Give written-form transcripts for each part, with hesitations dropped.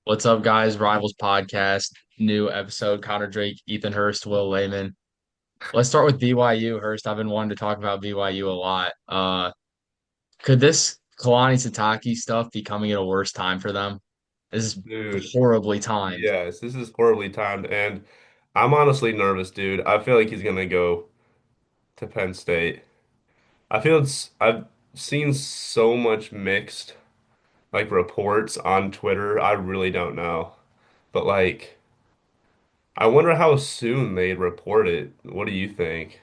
What's up, guys? Rivals Podcast, new episode. Connor Drake, Ethan Hurst, Will Lehman. Let's start with BYU. Hurst, I've been wanting to talk about BYU a lot. Could this Kalani Sitake stuff be coming at a worse time for them? This is Dude, horribly timed. yes, this is horribly timed, and I'm honestly nervous, dude. I feel like he's gonna go to Penn State. I've seen so much mixed reports on Twitter. I really don't know. But I wonder how soon they'd report it. What do you think?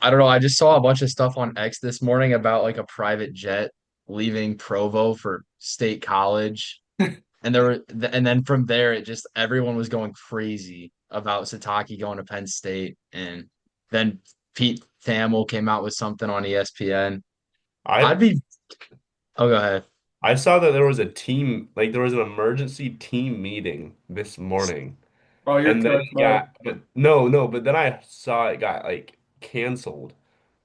I don't know. I just saw a bunch of stuff on X this morning about like a private jet leaving Provo for State College. And then from there, it just everyone was going crazy about Sataki going to Penn State, and then Pete Thamel came out with something on ESPN. I I'd be, oh, go ahead. I saw that there was a team, there was an emergency team meeting this morning. Oh, you're And then cooked, it bro. got, but no, but then I saw it got canceled.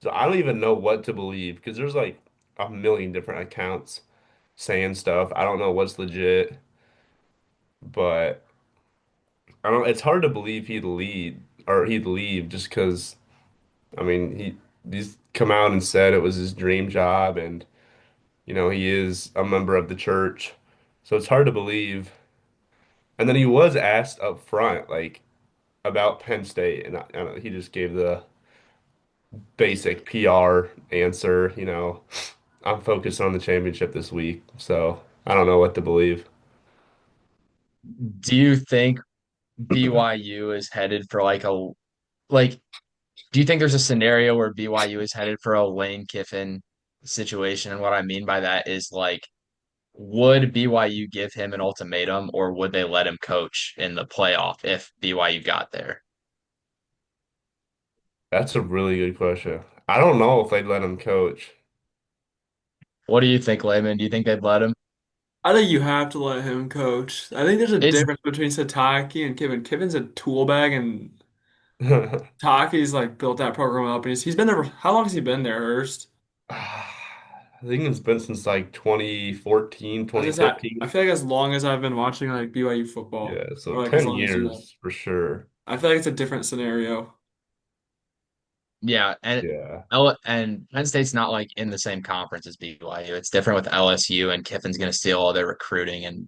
So I don't even know what to believe because there's like a million different accounts saying stuff. I don't know what's legit, but I don't, it's hard to believe he'd leave just because I mean he's come out and said it was his dream job and he is a member of the church. So it's hard to believe. And then he was asked up front about Penn State and I don't know, he just gave the basic PR answer, I'm focused on the championship this week, so I don't know what to believe. Do you think BYU is headed for like, do you think there's a scenario where BYU is headed for a Lane Kiffin situation? And what I mean by that is like, would BYU give him an ultimatum or would they let him coach in the playoff if BYU got there? That's a really good question. I don't know if they'd let him coach. What do you think, Layman? Do you think they'd let him? I think you have to let him coach. I think there's a It's difference between Sataki and Kevin. Kevin's a tool bag, and Taki's like built that program up. And he's been there. How long has he been there, Hurst? I think it's been since 2014, I was gonna say, I 2015. feel like as long as I've been watching like BYU football, Yeah, so or like as 10 long as you have, years for sure. I feel like it's a different scenario. Yeah, Yeah. And Penn State's not like in the same conference as BYU. It's different with LSU, and Kiffin's going to steal all their recruiting and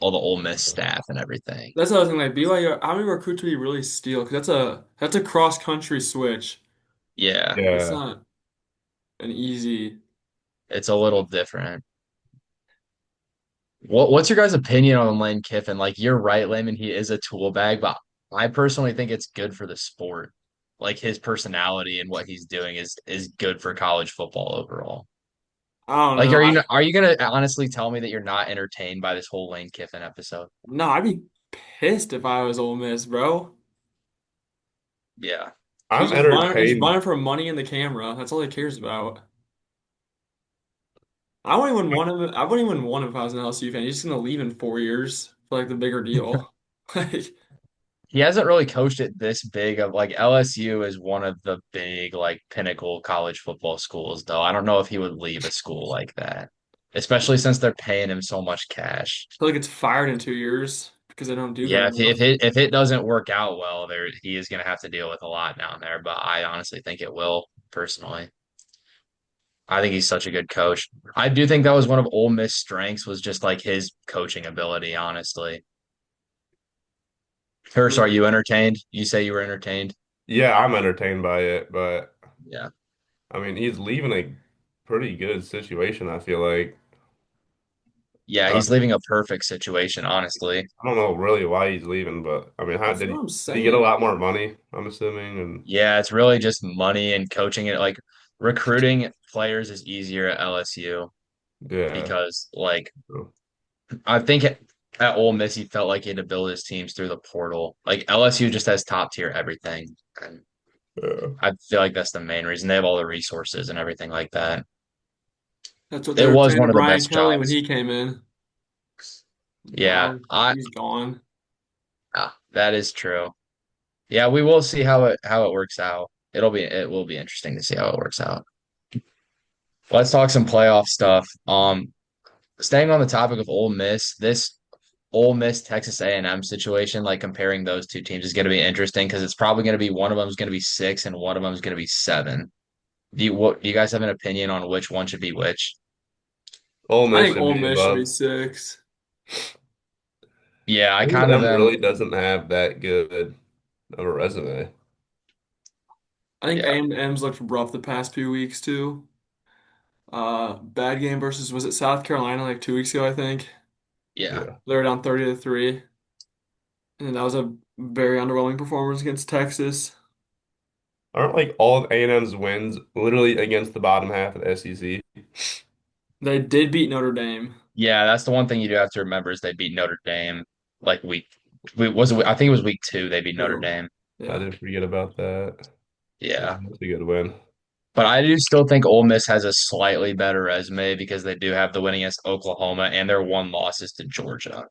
all the Ole Miss staff and everything. That's the other thing. Like BYU, how many recruits would he really steal? Because that's a cross country switch. Yeah, It's Yeah. not an easy. it's a little different. What's your guys' opinion on Lane Kiffin? Like, you're right, Layman, he is a tool bag, but I personally think it's good for the sport. Like his personality and what he's doing is good for college football overall. I don't Like, know. are you gonna honestly tell me that you're not entertained by this whole Lane Kiffin episode? No, I'd be pissed if I was Ole Miss, bro. Yeah. He's I'm just running. He's entertained. running for money in the camera. That's all he cares about. I wouldn't even want him. I wouldn't even want him if I was an LSU fan. He's just gonna leave in 4 years for like the bigger deal. Like, He hasn't really coached it this big of like LSU is one of the big like pinnacle college football schools though. I don't know if he would leave a school like that, especially since they're paying him so much cash. I feel like it's fired in 2 years because they don't do good Yeah, enough. if it doesn't work out well, there he is going to have to deal with a lot down there. But I honestly think it will. Personally, I think he's such a good coach. I do think that was one of Ole Miss' strengths was just like his coaching ability. Honestly, Hurst, are you entertained? You say you were entertained. Yeah, I'm entertained by it, but Yeah. I mean, he's leaving a pretty good situation, I feel like. Yeah, Uh, he's leaving a perfect situation, honestly. I don't know really why he's leaving, but I mean, how That's what I'm did he get a saying. lot more money, I'm assuming, and Yeah, it's really just money and coaching it. Like recruiting players is easier at LSU yeah. because like So, I think at Ole Miss he felt like he had to build his teams through the portal. Like LSU just has top tier everything. And yeah. I feel like that's the main reason. They have all the resources and everything like that. That's what they It were was saying one to of the Brian best Kelly when jobs. he came in. Yeah, Now he's gone. that is true. Yeah, we will see how it works out. It will be interesting to see how it works out. Let's talk some playoff stuff. staying on the topic of Ole Miss, this Ole Miss Texas A&M situation, like comparing those two teams is going to be interesting because it's probably going to be one of them is going to be 6 and one of them is going to be 7. Do you guys have an opinion on which one should be which? Ole I Miss think should Ole be Miss should be above. 6. Yeah, I kind of A&M am. really doesn't have that good of a resume. I think Yeah, A&M's looked rough the past few weeks too. Bad game versus was it South Carolina like 2 weeks ago, I think. yeah. Yeah. They were down 30-3. And that was a very underwhelming performance against Texas. Aren't like all of A&M's wins literally against the bottom half of the SEC? They did beat Notre Dame. Yeah, that's the one thing you do have to remember is they beat Notre Dame like I think it was week 2 they beat Notre Two. Dame. I Yeah. did forget about that. Yeah, Yeah. that's a good win. But I do still think Ole Miss has a slightly better resume because they do have the win against Oklahoma and their one loss is to Georgia.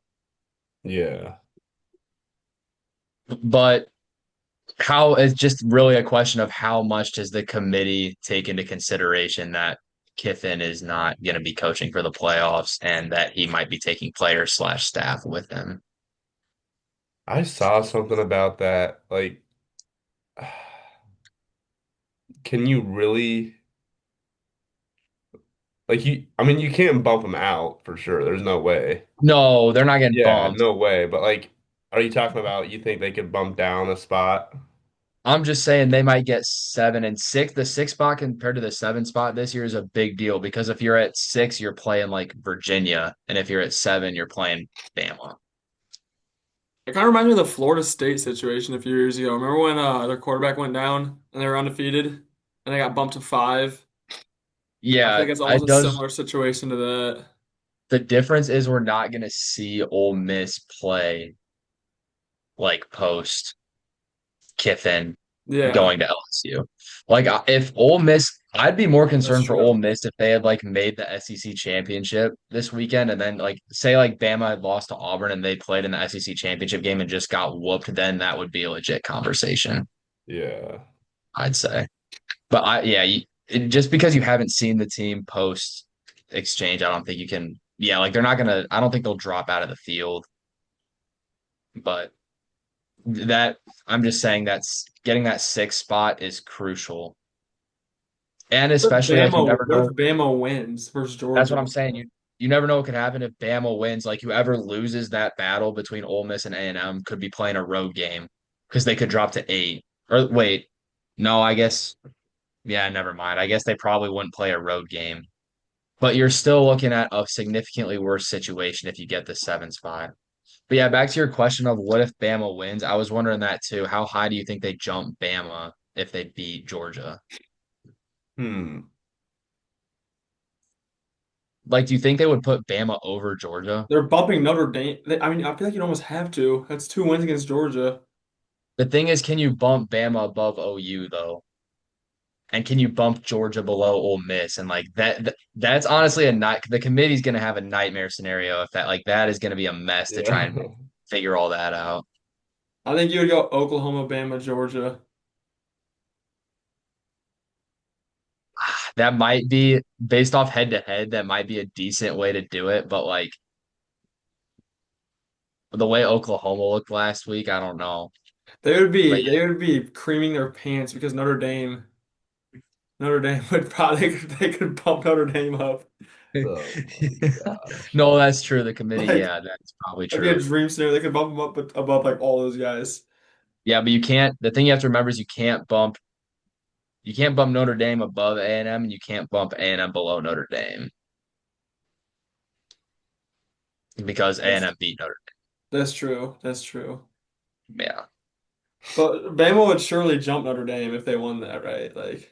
Yeah. But how it's just really a question of how much does the committee take into consideration that Kiffin is not going to be coaching for the playoffs and that he might be taking players slash staff with him. I saw something about that. Like, can you really like I mean you can't bump him out for sure. There's no way. No, they're not getting Yeah, bumped. no way. But like, are you talking about you think they could bump down a spot? I'm just saying they might get 7 and 6. The 6 spot compared to the 7 spot this year is a big deal because if you're at 6, you're playing like Virginia, and if you're at 7, you're playing Bama. It kind of reminds me of the Florida State situation a few years ago. Remember when their quarterback went down and they were undefeated and they got bumped to 5? I feel Yeah, like it's almost it a does. similar situation to that. The difference is we're not going to see Ole Miss play like post Kiffin Yeah, going to LSU. Like if Ole Miss, I'd be more that's concerned for Ole true. Miss if they had like made the SEC championship this weekend and then like say like Bama had lost to Auburn and they played in the SEC championship game and just got whooped, then that would be a legit conversation, Yeah. I'd say. But just because you haven't seen the team post exchange, I don't think you can. Yeah, like they're not gonna. I don't think they'll drop out of the field, but that I'm just saying that's getting that 6 spot is crucial. And especially like you never What if know. Bama wins versus That's Georgia? what I'm saying. You never know what could happen if Bama wins. Like whoever loses that battle between Ole Miss and A&M could be playing a road game because they could drop to 8. Or wait, no, I guess yeah, never mind. I guess they probably wouldn't play a road game. But you're still looking at a significantly worse situation if you get the 7 spot. But yeah, back to your question of what if Bama wins? I was wondering that too. How high do you think they jump Bama if they beat Georgia? Hmm. Like, do you think they would put Bama over Georgia? They're bumping Notre Dame. I mean, I feel like you'd almost have to. That's 2 wins against Georgia. The thing is, can you bump Bama above OU though? And can you bump Georgia below Ole Miss? And like that's honestly a night. The committee's going to have a nightmare scenario if that like that is going to be a mess to try Yeah. and figure all that out. I think you would go Oklahoma, Bama, Georgia. That might be based off head to head. That might be a decent way to do it, but like the way Oklahoma looked last week, I don't know. But They would be creaming their pants because Notre Dame would probably they could bump Notre Dame up. yeah. Oh my gosh. No, that's true. The committee, Like yeah, that's probably that'd be a true. dream scenario. They could bump them up above like all those guys. Yeah, but you can't. The thing you have to remember is you can't bump Notre Dame above A&M, and you can't bump A&M below Notre Dame because That's A&M beat Notre that's true. That's true. Dame. Yeah. But Bama would surely jump Notre Dame if they won that, right? Like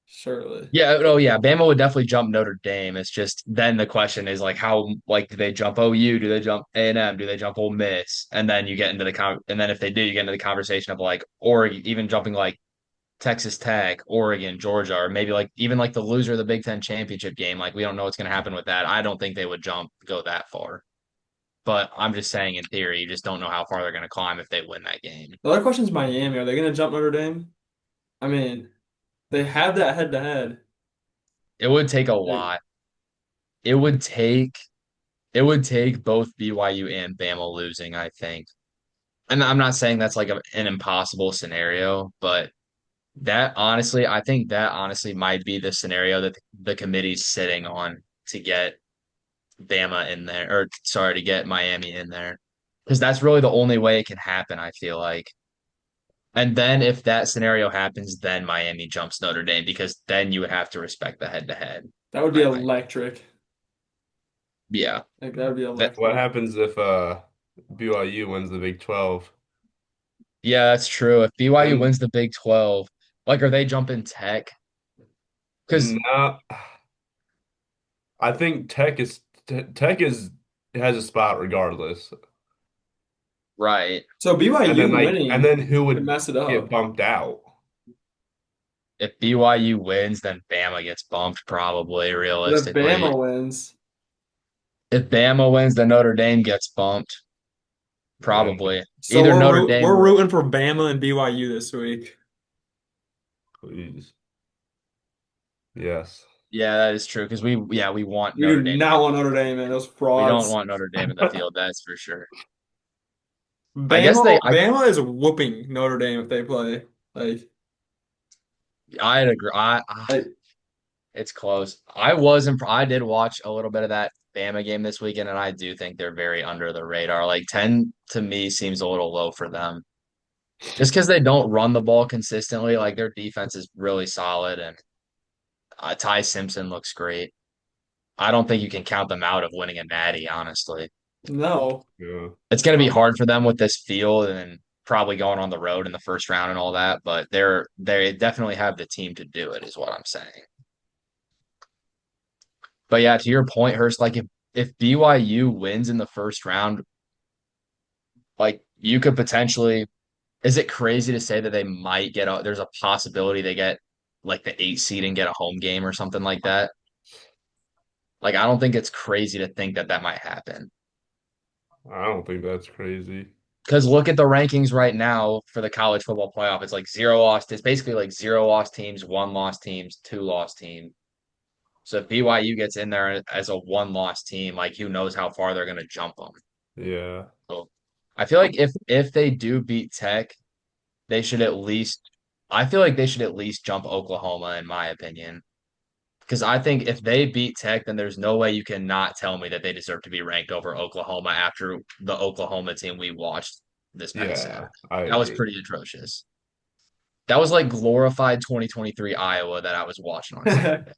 surely. Yeah, oh yeah, Bama would definitely jump Notre Dame. It's just then the question is like how like do they jump OU? Do they jump A&M? Do they jump Ole Miss? And then you get into and then if they do, you get into the conversation of like Oregon, even jumping like Texas Tech, Oregon, Georgia, or maybe like even like the loser of the Big Ten championship game. Like we don't know what's going to happen with that. I don't think they would go that far. But I'm just saying in theory, you just don't know how far they're going to climb if they win that game. The other question is Miami. Are they gonna jump Notre Dame? I mean, they have that head to head. It would take a Like lot. it would take it would take both BYU and Bama losing, I think. And I'm not saying that's like an impossible scenario, but I think that honestly might be the scenario that the committee's sitting on to get Bama in there, or sorry, to get Miami in there. Because that's really the only way it can happen, I feel like. And then if that scenario happens, then Miami jumps Notre Dame because then you would have to respect the head to head, in That would be my opinion. electric. Yeah. Like that would be That What electric. happens if BYU wins the Big 12? yeah, that's true. If BYU Then wins the Big 12, like are they jumping Tech? Because no, I think Tech is has a spot regardless. right. So BYU And winning then who could would mess it get up. bumped out? If BYU wins, then Bama gets bumped, probably, But if realistically. Bama wins, If Bama wins, then Notre Dame gets bumped, Yeah, probably. so Either Notre Dame we're or rooting for Bama and BYU this week. please. Yes. yeah, that is true. Because we want We do Notre Dame to not get want Notre Dame, man. Those we don't frauds. want Notre Dame in the field, that's for sure. I guess Bama is whooping Notre Dame if they play. I'd agree. Like It's close. I did watch a little bit of that Bama game this weekend, and I do think they're very under the radar. Like 10 to me seems a little low for them. Just because they don't run the ball consistently, like their defense is really solid, and Ty Simpson looks great. I don't think you can count them out of winning a natty, honestly. no. Yeah. It's going to be hard for them with this field and probably going on the road in the first round and all that, but they definitely have the team to do it, is what I'm saying. But yeah, to your point, Hurst, like if BYU wins in the first round, like you could potentially, is it crazy to say that they might get there's a possibility they get like the 8 seed and get a home game or something like that? Like I don't think it's crazy to think that that might happen. I don't think that's crazy. Because look at the rankings right now for the college football playoff. It's like zero loss. It's basically like zero loss teams, one loss teams, two loss team. So if BYU gets in there as a one loss team, like who knows how far they're going to jump them. Yeah. So I feel like if they do beat Tech, they should at least. I feel like they should at least jump Oklahoma, in my opinion. Because I think if they beat Tech, then there's no way you cannot tell me that they deserve to be ranked over Oklahoma after the Oklahoma team we watched this past Yeah, Saturday. I That was agree. pretty atrocious. That was like glorified 2023 Iowa that I was watching on Saturday.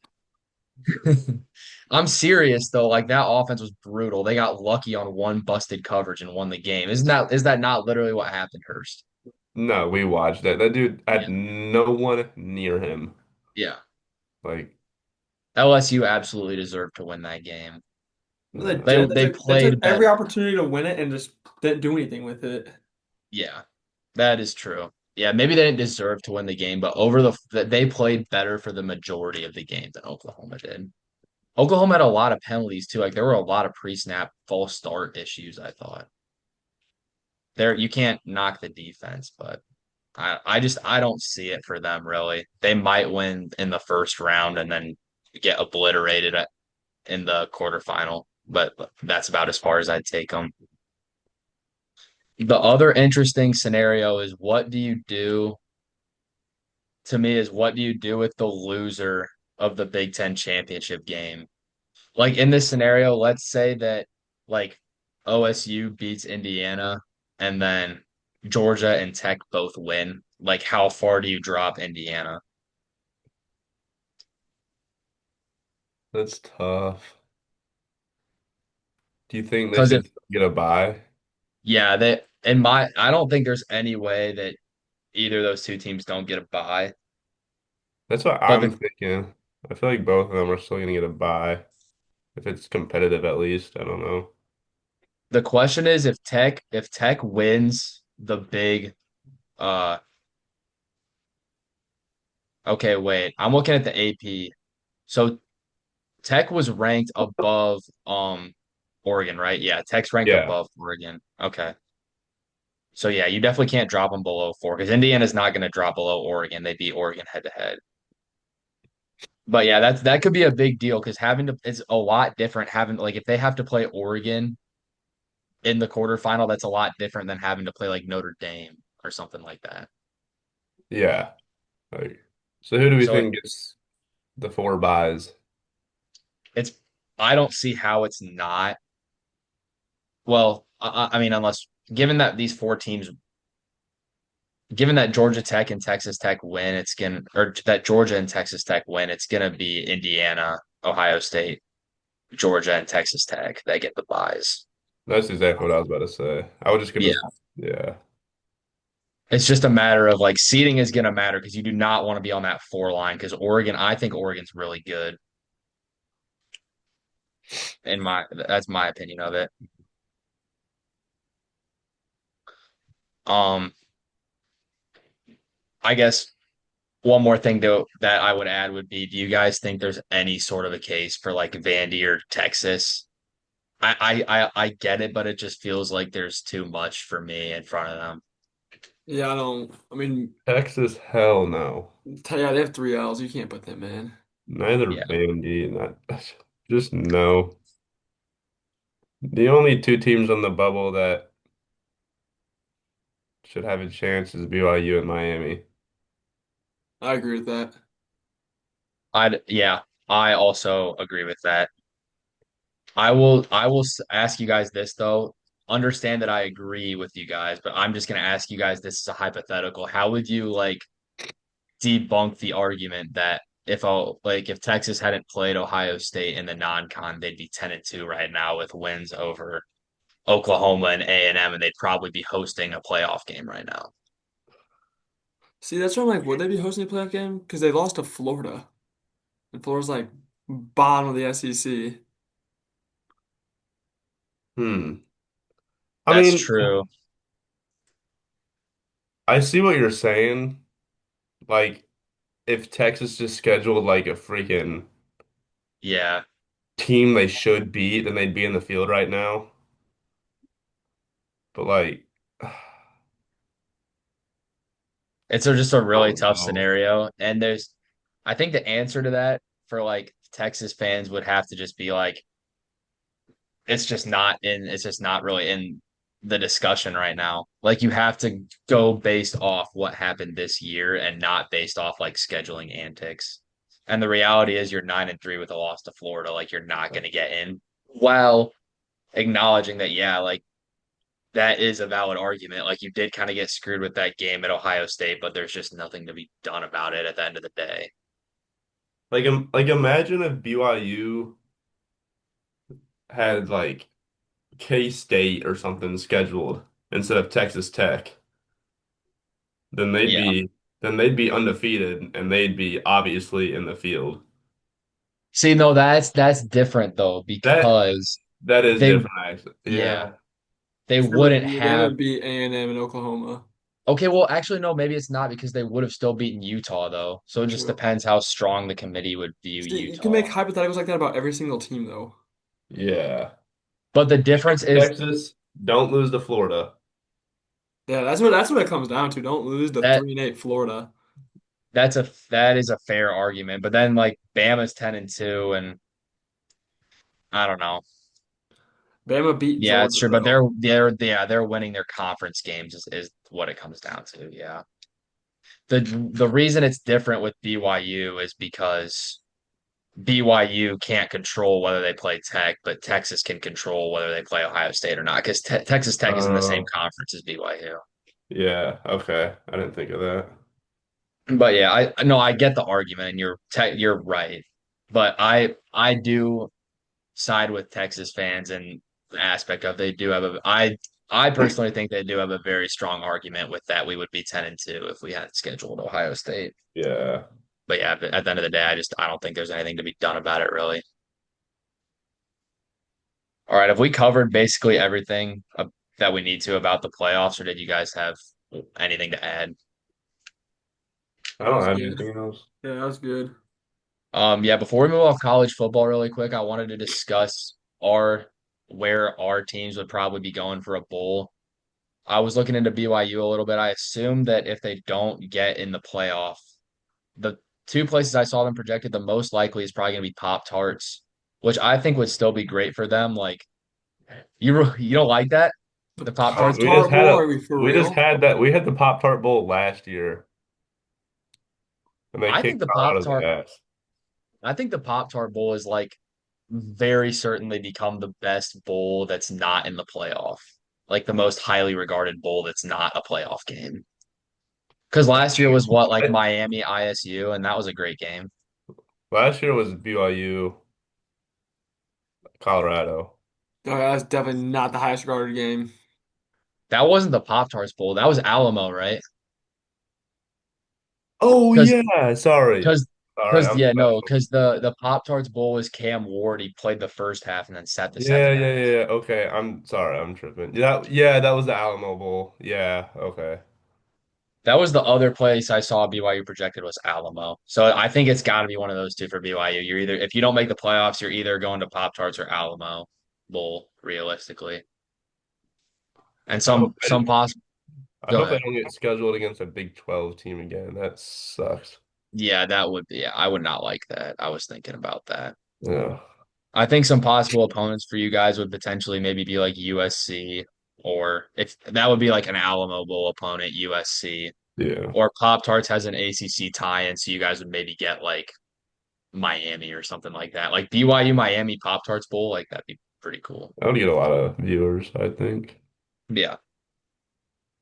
I'm serious though. Like that offense was brutal. They got lucky on one busted coverage and won the game. Is that not literally what happened, Hurst? No, we watched that. That dude Yeah. had no one near him. Yeah. Like, LSU absolutely deserved to win that game. They no. did. They They took played every better. opportunity to win it and just didn't do anything with it. Yeah. That is true. Yeah, maybe they didn't deserve to win the game, but they played better for the majority of the game than Oklahoma did. Oklahoma had a lot of penalties too. Like there were a lot of pre-snap false start issues, I thought. There you can't knock the defense, but I don't see it for them really. They might win in the first round and then get obliterated in the quarterfinal, but that's about as far as I'd take them. The other interesting scenario is what do you do to me is what do you do with the loser of the Big Ten championship game? Like in this scenario, let's say that like OSU beats Indiana and then Georgia and Tech both win. Like how far do you drop Indiana? That's tough. Do you think they Because if should get a bye? yeah, they in my I don't think there's any way that either of those two teams don't get a bye. That's what But I'm thinking. I feel like both of them are still gonna get a bye if it's competitive at least. I don't know. the question is if Tech wins the big uh okay, wait. I'm looking at the AP. So Tech was ranked above Oregon, right? Yeah, Tech's ranked Yeah. above Oregon. Okay. So yeah, you definitely can't drop them below 4 because Indiana's not going to drop below Oregon. They beat Oregon head to head. But yeah, that could be a big deal because having to it's a lot different having like if they have to play Oregon in the quarterfinal, that's a lot different than having to play like Notre Dame or something like that. Yeah. Like, so who do we So think gets the four buys? it's I don't see how it's not. Well, I mean, unless given that these four teams, given that Georgia Tech and Texas Tech win, it's gonna or that Georgia and Texas Tech win, it's gonna be Indiana, Ohio State, Georgia, and Texas Tech that get the buys. That's exactly what I was about to say. I was just Yeah. gonna, yeah. It's just a matter of like seeding is going to matter because you do not want to be on that four line because Oregon, I think Oregon's really good that's my opinion of it. Um, I guess one more thing though that I would add would be, do you guys think there's any sort of a case for like Vandy or Texas? I get it, but it just feels like there's too much for me in front of them. Yeah, I don't. I mean, Texas, hell no. yeah, they have three L's. You can't put them in. Neither Yeah. Vandy, not just no. The only two teams on the bubble that should have a chance is BYU and Miami. I agree with that. Yeah, I also agree with that. I will ask you guys this though. Understand that I agree with you guys, but I'm just going to ask you guys this is a hypothetical. How would you like debunk the argument that if Texas hadn't played Ohio State in the non-con, they'd be 10-2 right now with wins over Oklahoma and A&M, and they'd probably be hosting a playoff game right now. See, that's why I'm like, would they be hosting a playoff game? Because they lost to Florida, and Florida's like bottom of the SEC. Hmm. I That's mean, true. I see what you're saying. Like, if Texas just scheduled like a freaking Yeah. team they should beat, then they'd be in the field right now. But like, I It's just a really don't tough know. scenario. And I think the answer to that for like Texas fans would have to just be like, it's just not really in the discussion right now. Like you have to go based off what happened this year and not based off like scheduling antics. And the reality is you're 9-3 with a loss to Florida. Like you're not going to get in while acknowledging that, yeah, like that is a valid argument. Like you did kind of get screwed with that game at Ohio State, but there's just nothing to be done about it at the end of the day. Like imagine if BYU had like K-State or something scheduled instead of Texas Tech. Then they'd Yeah. be then they'd be undefeated and they'd be obviously in the field. See, no, that's different though, That because that is they, different actually. yeah, Yeah. they They wouldn't would they have. would beat A&M and Oklahoma. Okay, well, actually, no, maybe it's not because they would have still beaten Utah though. So it just True. depends how strong the committee would view See, you can make Utah. hypotheticals like that about every single team, though. Yeah. But the difference is Texas, don't lose to Florida. Yeah, that's what it comes down to. Don't lose to that 3-8 Florida. that is a fair argument. But then like Bama's 10-2, and I don't know. Bama beat Yeah, it's Georgia true, but though. they're winning their conference games is what it comes down to. Yeah. The reason it's different with BYU is because BYU can't control whether they play Tech, but Texas can control whether they play Ohio State or not because Texas Tech is in the same Uh, conference as BYU. yeah, okay. I didn't think of that. But yeah, I no, I get the argument, and you're right. But I do side with Texas fans and the aspect of they do have I personally think they do have a very strong argument with that we would be 10-2 if we had scheduled Ohio State. Yeah. But yeah, at the end of the day, I don't think there's anything to be done about it really. All right, have we covered basically everything that we need to about the playoffs, or did you guys have anything to add? I That don't was have good. anything else. Yeah, that was good. Yeah, before we move off college football really quick, I wanted to discuss our where our teams would probably be going for a bowl. I was looking into BYU a little bit. I assume that if they don't get in the playoff, the two places I saw them projected, the most likely is probably going to be Pop-Tarts, which I think would still be great for them. Like you don't like that? The The Uh, Pop-Tarts we just Pop-Tart had Bowl, a are we for we just real? had that we had the Pop-Tart Bowl last year and they I think kicked the Colorado's Pop-Tart ass. I think the Pop-Tart Bowl is like very certainly become the best bowl that's not in the playoff. Like the most highly regarded bowl that's not a playoff game. Because last year was what, like I- Miami ISU, and that was a great game. Last year was BYU, Colorado. Oh, yeah, that's definitely not the highest regarded game. That wasn't the Pop Tarts Bowl. That was Alamo, right? Oh Because yeah, sorry. because Sorry, because I'm yeah, no, special. because the Pop Tarts Bowl was Cam Ward. He played the first half and then sat the Yeah, second yeah, half. yeah, yeah. Okay, I'm sorry, I'm tripping. Yeah, that was the Alamo Bowl. Yeah, okay. That was the other place I saw BYU projected was Alamo. So I think it's got to be one of those two for BYU. You're either if you don't make the playoffs, you're either going to Pop Tarts or Alamo Bowl, realistically. And I hope some possible. I Go hope I ahead. don't get scheduled against a Big 12 team again. That sucks. Yeah, that would be. Yeah, I would not like that. I was thinking about that. Yeah. I think some possible opponents for you guys would potentially maybe be like USC, or if that would be like an Alamo Bowl opponent, USC, Yeah. or Pop Tarts has an ACC tie-in, so you guys would maybe get like Miami or something like that, like BYU Miami Pop Tarts Bowl, like that'd be pretty cool. I would get a lot of viewers, I think. Yeah.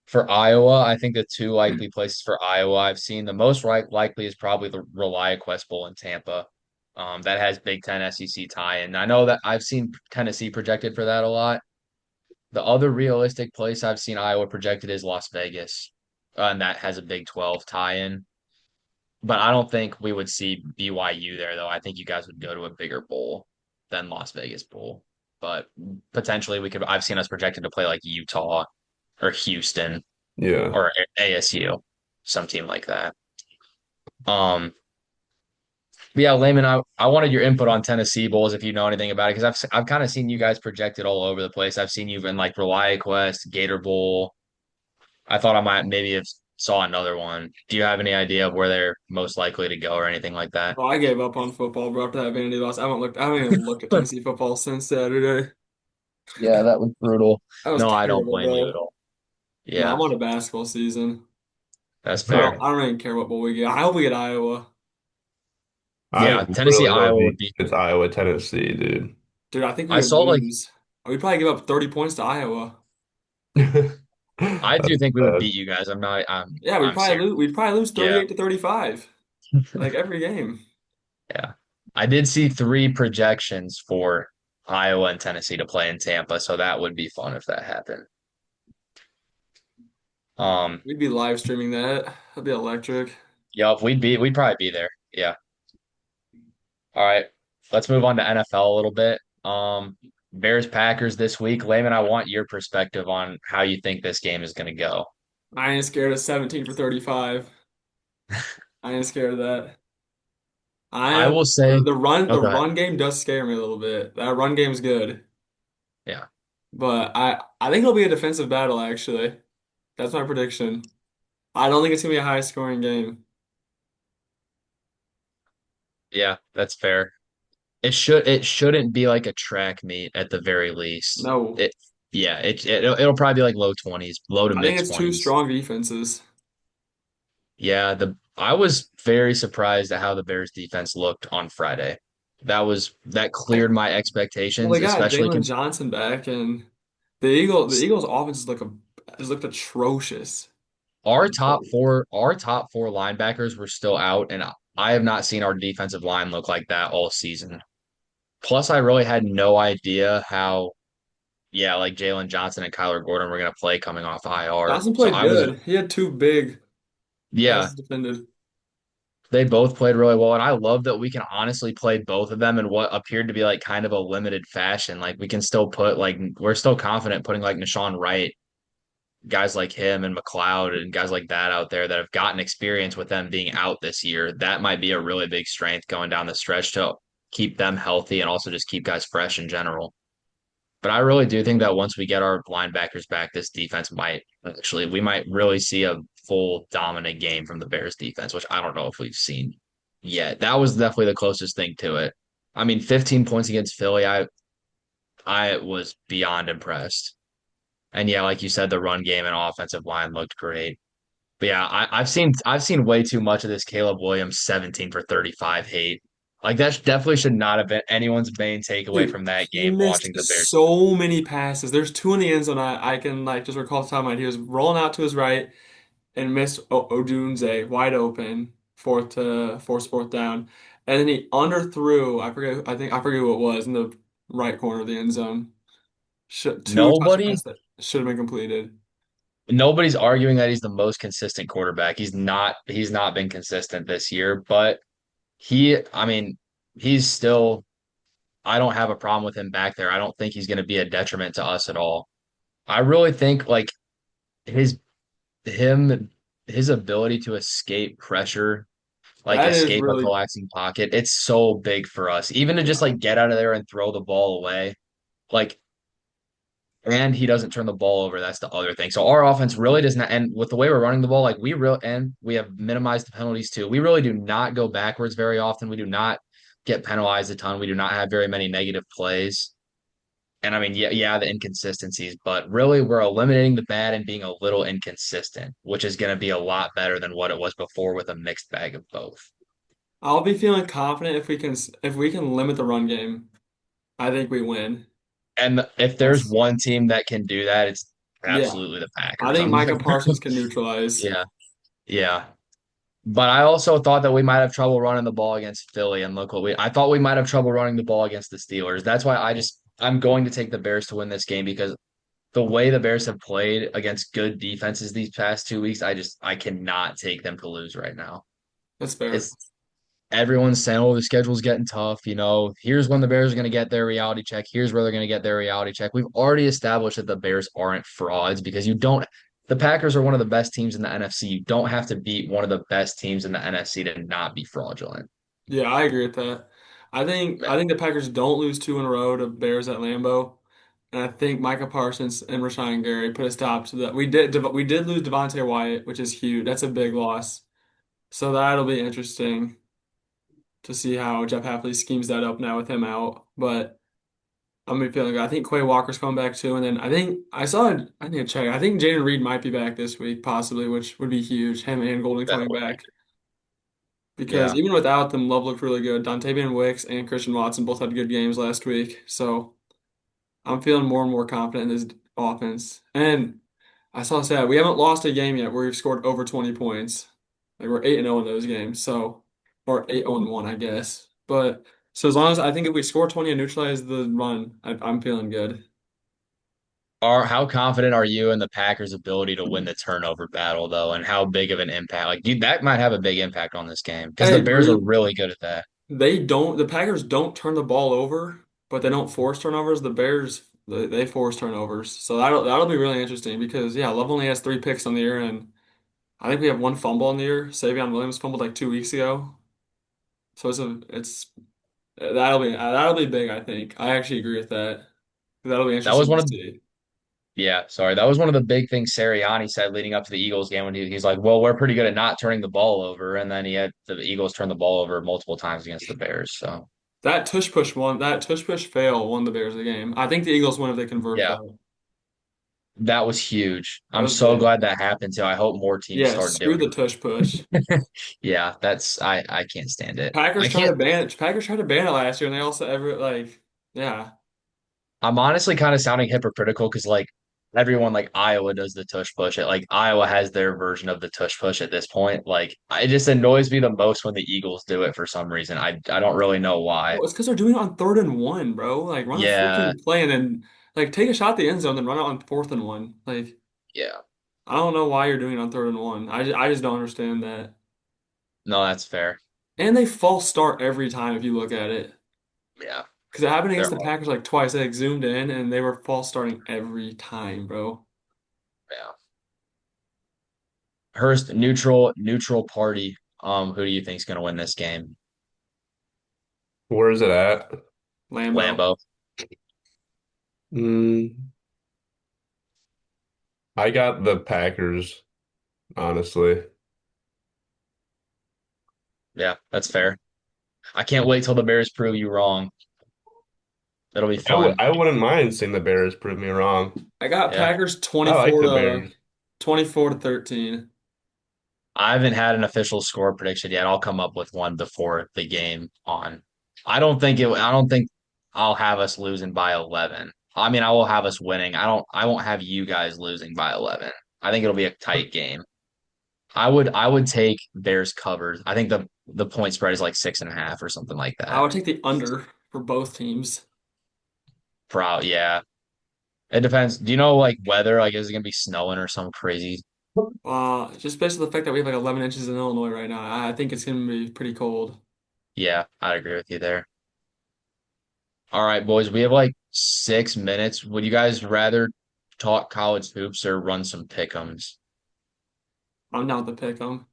For Iowa, I think the two likely places for Iowa I've seen the most likely is probably the ReliaQuest Bowl in Tampa. That has Big Ten SEC tie, and I know that I've seen Tennessee projected for that a lot. The other realistic place I've seen Iowa projected is Las Vegas, and that has a Big 12 tie-in. But I don't think we would see BYU there, though. I think you guys would go to a bigger bowl than Las Vegas Bowl. But potentially we could. I've seen us projected to play like Utah or Houston Yeah. or ASU, some team like that. Um, but yeah, Layman, I wanted your input on Tennessee Bowls if you know anything about it because I've kind of seen you guys projected all over the place. I've seen you in like ReliaQuest, Gator Bowl. I thought I might maybe have saw another one. Do you have any idea of where they're most likely to go or anything like that? Oh, I gave up on football, bro, after that Vandy loss. I haven't even looked at Tennessee football since Saturday. Yeah, that was brutal. That was No, I don't terrible, blame you at bro. all. No, Yeah, I'm on a basketball season. that's Fair. I don't really care what bowl we get. I hope we get Iowa. yeah. I Tennessee, really hope Iowa would be. it's Iowa, Tennessee, dude. Dude, I think we I would saw like lose. We probably give up 30 points to Iowa. I That's do think we would bad. beat you guys. I'm not. Yeah, I'm serious. we'd probably lose Yeah, 38 to 35. Like every game. yeah. I did see three projections for Iowa and Tennessee to play in Tampa, so that would be fun if that happened. Um, We'd be live streaming that. That'd be electric. yeah, if we'd probably be there. Yeah. All right. Let's move on to NFL a little bit. Bears Packers this week. Layman, I want your perspective on how you think this game is going to go. I ain't scared of 17 for 35. I ain't scared of that. I I am will say, the okay. run game does scare me a little bit. That run game's good. Yeah. But I think it'll be a defensive battle actually. That's my prediction. I don't think it's gonna be a high scoring game. Yeah, that's fair. It shouldn't be like a track meet at the very least. No. It yeah, it'll probably be like low 20s, low to I think mid it's two 20s. strong defenses. Yeah, the I was very surprised at how the Bears defense looked on Friday. That Like, cleared my well, expectations, they got especially Jalen Johnson back, and the Eagles offense has looked atrocious. our top four linebackers were still out, and I have not seen our defensive line look like that all season. Plus, I really had no idea how, yeah, like Jalen Johnson and Kyler Gordon were going to play coming off IR. Johnson So played I was, good. He had two big yeah, passes defended. they both played really well. And I love that we can honestly play both of them in what appeared to be like kind of a limited fashion. Like we can still put, like, we're still confident putting like Nashawn Wright, guys like him and McLeod and guys like that out there that have gotten experience with them being out this year. That might be a really big strength going down the stretch to keep them healthy and also just keep guys fresh in general. But I really do think that once we get our linebackers back, this defense might we might really see a full dominant game from the Bears defense, which I don't know if we've seen. Yeah, that was definitely the closest thing to it. I mean, 15 points against Philly, I was beyond impressed. And yeah, like you said, the run game and offensive line looked great. But yeah, I've seen way too much of this Caleb Williams 17 for 35 hate. Like that definitely should not have been anyone's main takeaway Dude, from that he game missed watching the Bears. so many passes. There's two in the end zone. I can like just recall the top of my head. He was rolling out to his right and missed Odunze wide open, fourth down. And then he underthrew, I forget who it was in the right corner of the end zone. Two touchdown Nobody passes that should have been completed. Nobody's arguing that he's the most consistent quarterback. He's not been consistent this year, but I mean, he's still I don't have a problem with him back there. I don't think he's going to be a detriment to us at all. I really think like his him his ability to escape pressure, like That is escape a really collapsing pocket, it's so big for us. Even to just like get out of there and throw the ball away. Like and he doesn't turn the ball over. That's the other thing. So our offense really does not, and with the way we're running the ball, like we have minimized the penalties too. We really do not go backwards very often. We do not get penalized a ton. We do not have very many negative plays. And I mean, yeah, the inconsistencies, but really we're eliminating the bad and being a little inconsistent, which is going to be a lot better than what it was before with a mixed bag of both. I'll be feeling confident if we can limit the run game. I think we win. And if there's That's one team that can do that, it's yeah. absolutely the I Packers. think Micah Parsons can neutralize. Yeah, yeah. But I also thought that we might have trouble running the ball against Philly, and I thought we might have trouble running the ball against the Steelers. That's why I'm going to take the Bears to win this game because the way the Bears have played against good defenses these past 2 weeks, I cannot take them to lose right now. That's fair. It's Everyone's saying, "Oh, the schedule's getting tough." Here's when the Bears are going to get their reality check. Here's where they're going to get their reality check. We've already established that the Bears aren't frauds because you don't. The Packers are one of the best teams in the NFC. You don't have to beat one of the best teams in the NFC to not be fraudulent. Yeah, I agree with that. I think the Packers don't lose two in a row to Bears at Lambeau, and I think Micah Parsons and Rashawn Gary put a stop to that. We did lose Devontae Wyatt, which is huge. That's a big loss. So that'll be interesting to see how Jeff Hafley schemes that up now with him out. But I'm gonna be feeling good. I think Quay Walker's coming back too, and then I need to check. I think Jaden Reed might be back this week, possibly, which would be huge. Him and Golden coming Definitely. back. Because Yeah. even without them, Love looked really good. Dontavian Wicks and Christian Watson both had good games last week. So I'm feeling more and more confident in this offense. And I saw that we haven't lost a game yet where we've scored over 20 points. Like we're 8-0 in those games. So, or 8-0-1, I guess. But so as long as I think if we score 20 and neutralize the run, I'm feeling good. How confident are you in the Packers' ability to win the turnover battle, though, and how big of an impact? Like, dude, that might have a big impact on this game I because the Bears are agree. really good at that. The Packers don't turn the ball over, but they don't force turnovers. The Bears, they force turnovers. So that'll be really interesting because yeah, Love only has three picks on the year, and I think we have one fumble on the year. Savion Williams fumbled like 2 weeks ago. So that'll be big, I think. I actually agree with that. That'll be That was interesting one to of see. Yeah, sorry. That was one of the big things Sirianni said leading up to the Eagles game when he's like, "Well, we're pretty good at not turning the ball over," and then he had the Eagles turn the ball over multiple times against the Bears. So That tush push fail won the Bears the game. I think the Eagles win if they convert yeah, though. that was huge. That I'm was so big. glad that happened too. I hope more teams Yeah, start screw doing the tush push. it. Yeah, I can't stand it. I can't. Packers tried to ban it last year, and they also yeah. I'm honestly kind of sounding hypocritical because like everyone like Iowa does the tush push. Like Iowa has their version of the tush push at this point. Like it just annoys me the most when the Eagles do it for some reason. I don't really know why. Well, it's because they're doing it on 3rd and 1, bro. Like run a Yeah, freaking play and then like take a shot at the end zone, then run it on 4th and 1. Like yeah. I don't know why you're doing it on 3rd and 1. I just don't understand that. No, that's fair. And they false start every time if you look at it. Yeah, Because it happened against they're the all Packers like twice. They like zoomed in and they were false starting every time, bro. yeah. Hurst neutral party. Who do you think is going to win this game? Where is it at? Lambo. Lambeau. Mm, I got the Packers, honestly. Yeah, that's fair. I can't wait till the Bears prove you wrong. It'll be fun. I wouldn't mind seeing the Bears prove me wrong. I got Yeah. Packers I like 24 the to Bears. 24 to 13. I haven't had an official score prediction yet. I'll come up with one before the game on. I don't think I'll have us losing by 11. I mean, I will have us winning. I won't have you guys losing by 11. I think it'll be a tight game. I would take Bears covered. I think the point spread is like 6.5 or something like I that. would take the under for both teams. Probably, yeah. It depends. Do you know like weather? Like, is it gonna be snowing or some crazy? Just based on the fact that we have like 11 inches in Illinois right now, I think it's going to be pretty cold. Yeah, I'd agree with you there. All right, boys, we have like 6 minutes. Would you guys rather talk college hoops or run some pick'ems? I'm down with the pick 'em.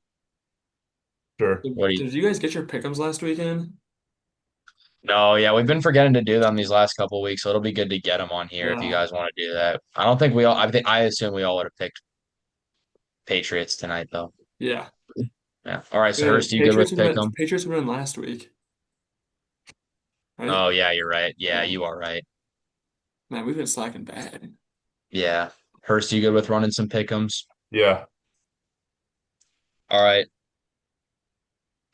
Sure. Did, What do you? did you guys get your pick'ems last weekend? No, yeah, we've been forgetting to do them these last couple weeks, so it'll be good to get them on here if you Yeah. guys want to do that. I don't think we all. I assume we all would have picked Patriots tonight, though. Yeah. Yeah. All right, so Good. Hurst, you good with Patriots would win last week, right? Oh yeah, you're right. Yeah, Yeah. you are right. Man, we've been slacking bad. Yeah. Hurst, you good with running some pick'ems? Yeah. All right.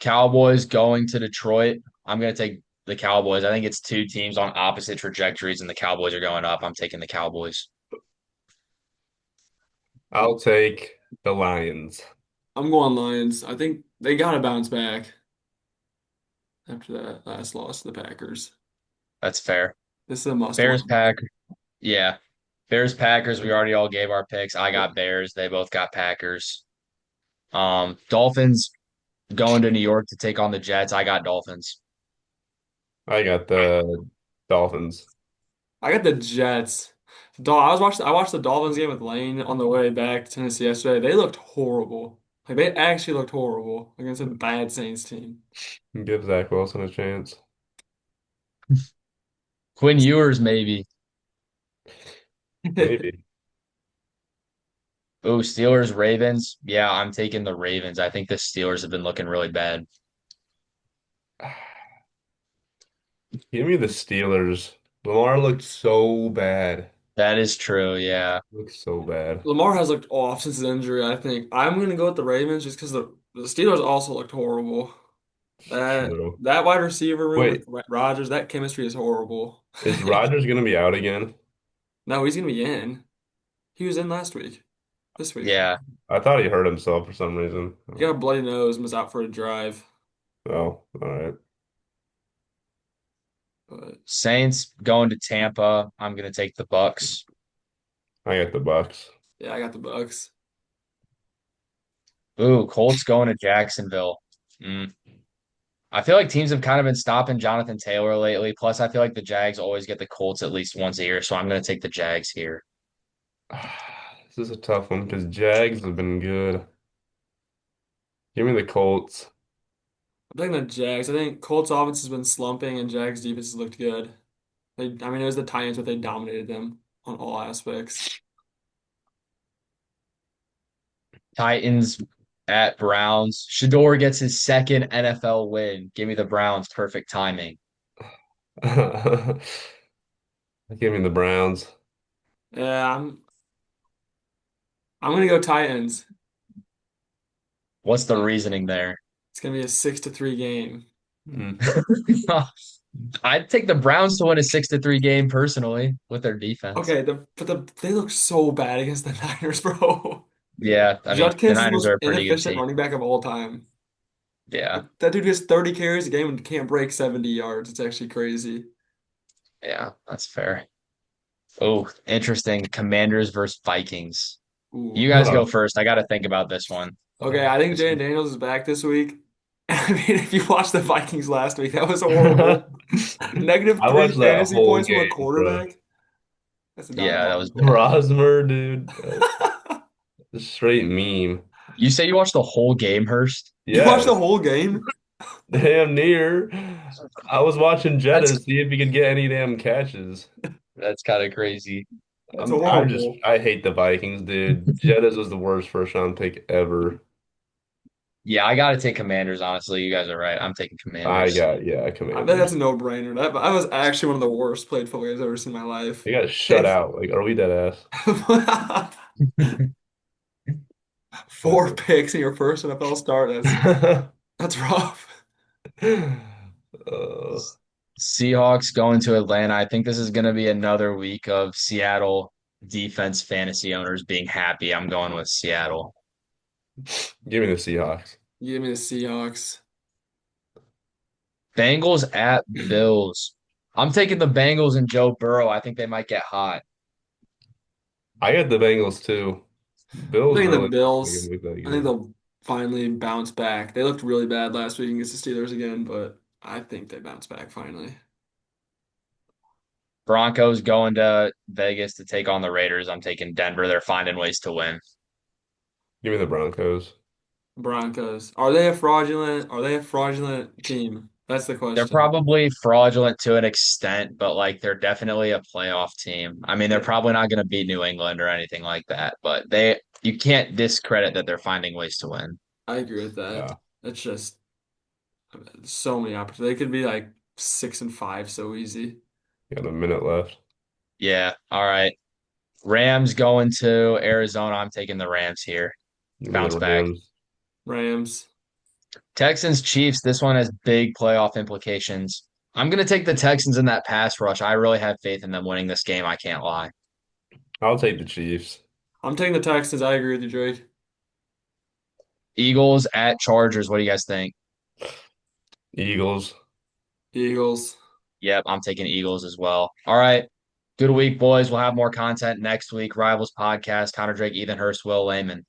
Cowboys going to Detroit. I'm gonna take the Cowboys. I think it's two teams on opposite trajectories, and the Cowboys are going up. I'm taking the Cowboys. I'll take the Lions. I'm going Lions. I think they got to bounce back after that last loss to the Packers. That's fair. This is a must Bears win. Pack. Yeah. Bears Packers. We already all gave our picks. I got Bears. They both got Packers. Dolphins going to New York to take on the Jets. I got Dolphins. I got the Dolphins. I got the Jets. I watched the Dolphins game with Lane on the way back to Tennessee yesterday. They looked horrible. Like they actually looked horrible against a bad Saints team. Give Zach Wilson a chance. Quinn Ewers, maybe. Maybe. Oh, Steelers, Ravens. Yeah, I'm taking the Ravens. I think the Steelers have been looking really bad. Give me the Steelers. Lamar looked so bad. That is true. Yeah. Looked so bad. Lamar has looked off since his injury, I think. I'm gonna go with the Ravens just because the Steelers also looked horrible. That True. that wide receiver room with Wait, Rodgers, that chemistry is horrible. is Rodgers gonna be out again? No, he's gonna be in. He was in last week. This week. Yeah. I thought he hurt himself for some reason. He got a bloody nose and was out for a drive. Oh, all right. But Saints going to Tampa. I'm gonna take the Bucks. I got the Bucks. yeah, I got the Bucks. Ooh, Colts going to Jacksonville. Mm. I feel like teams have kind of been stopping Jonathan Taylor lately. Plus, I feel like the Jags always get the Colts at least once a year, so I'm gonna take the Jags here. This is a tough one because Jags have been good. Give me the Colts. I'm taking the Jags. I think Colts offense has been slumping and Jags defense has looked good. I mean, it was the Titans, but they dominated them on all aspects. Titans at Browns. Shador gets his second NFL win. Give me the Browns. Perfect timing. Give me the Browns. Yeah, I'm gonna go Titans. What's the reasoning there? It's gonna be a 6-3 game. Mm. I'd take the Browns to win a 6-3 game personally with their defense. Okay, they look so bad against the Niners, bro. Yeah, I mean, the Judkins is the Niners most are a pretty good inefficient team. running back of all time. Yeah, That dude gets 30 carries a game and can't break 70 yards. It's actually crazy. yeah, that's fair. Oh, interesting. Commanders versus Vikings. Ooh. You guys go first. I got to think about this one. Okay, I think This Jay one. Daniels is back this week. I mean, if you watched the Vikings last week, that was horrible. Negative I three watched that fantasy whole points from a game, bro. quarterback. That's Yeah, that was diabolical. bad. Rosmer, dude. A straight meme. You say you watched the whole game, Hurst? You watched the Yes, whole game? damn near. I was watching That's Jetta see if he could get any damn catches. that's kind of crazy. That's horrible. I hate the Vikings, dude. Jettas was the worst first round pick ever. Yeah, I gotta take Commanders, honestly. You guys are right. I'm taking I Commanders. got, yeah, I think that's Commanders. a no-brainer. That was actually one of the worst played football games I've ever seen in my life. They got shut out. Like, are we dead ass? 4 picks in your first NFL start. That's rough. Uh, Seahawks going to Atlanta. I think this is gonna be another week of Seattle defense fantasy owners being happy. I'm going with Seattle. give me the Seahawks. Give me the Seahawks. Bengals at Bills. I'm taking the Bengals and Joe Burrow. I think they might get hot. I got the Bengals too. I'm Bills thinking the really not gonna Bills. look that I think good. they'll finally bounce back. They looked really bad last week against the Steelers again, but I think they bounce back finally. Broncos going to Vegas to take on the Raiders. I'm taking Denver. They're finding ways to win. Give me the Broncos. Broncos. Are they a fraudulent team? That's the They're question. probably fraudulent to an extent, but like they're definitely a playoff team. I mean, they're Yeah, probably not going to beat New England or anything like that, but you can't discredit that they're finding ways to win. I agree with that. Yeah, It's just so many opportunities. They could be like 6-5 so easy. got a minute left. Yeah. All right. Rams going to Arizona. I'm taking the Rams here. Give me Bounce the back. Rams. Rams. Texans Chiefs. This one has big playoff implications. I'm going to take the Texans in that pass rush. I really have faith in them winning this game. I can't lie. I'll take the Chiefs. I'm taking the Texans. I agree with you, Drake. Eagles at Chargers. What do you guys think? Eagles. Eagles. Yep, I'm taking Eagles as well. All right. Good week, boys. We'll have more content next week. Rivals podcast, Connor Drake, Ethan Hurst, Will Lehman.